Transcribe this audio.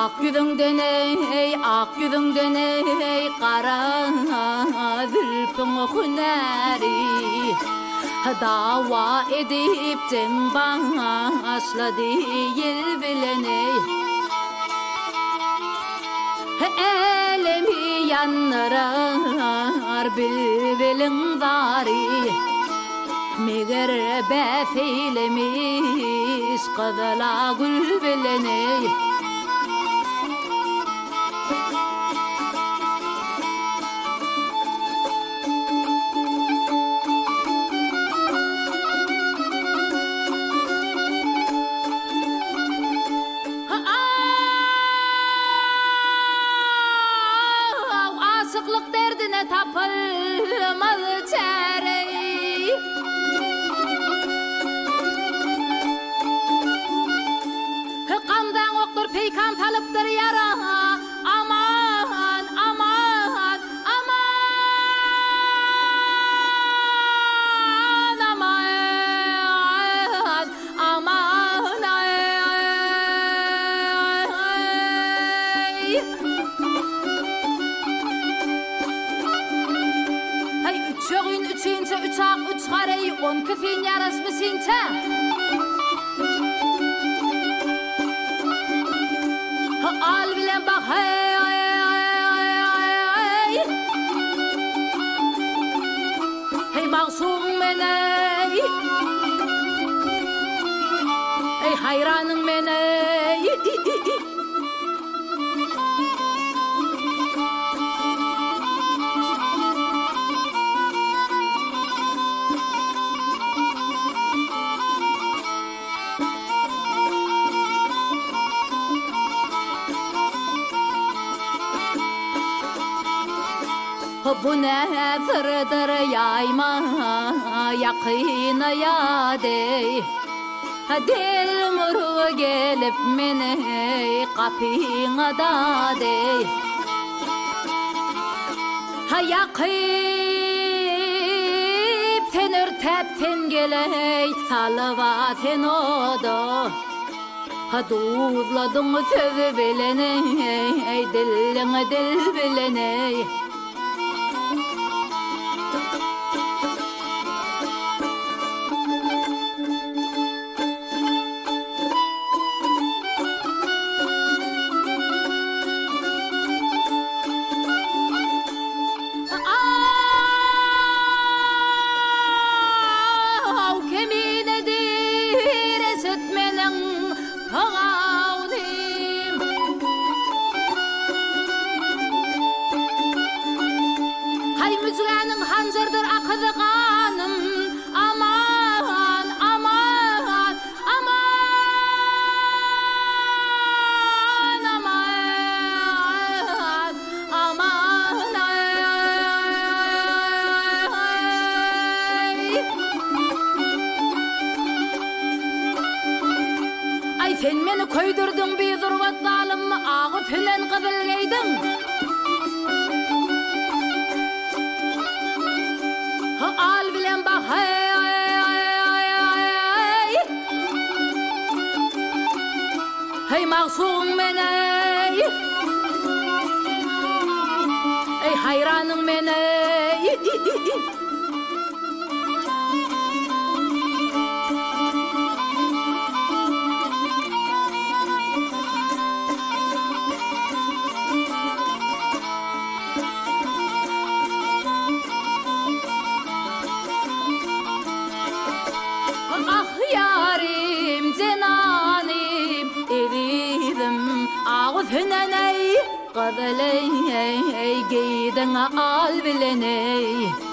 Ak yüzünden ey kara zülfün hüneri dava edip cem başladı yel bilene elemi yanırar bilbilin dari meğer befeylemiş kadala gül bilene aşıklık derdine tapılmalı çare kandan oktur peykan talıptır yara aman aman aman aman aman ay üçüğün üçüncü uçak üç karayı on küfin yarası mısınca al bilen bak hey hey mağsun men ey hayranın men bu ne sırdır yayma yakına ya dey dil muru gelip meni kapına da dey yakıp tenir tepten geley salavaten odo dudladın söz bilene dilin dil bilene müzganın hanzırdır akıdı kanım aman aman aman aman aman ay sen beni koydurdun bir durvat zalim ağı filan kıbılgeydin al bilen bak hey hey mağsun men ey hayranın men yarim cenanim eridim ağız hüneney kıdıley giyden al bileney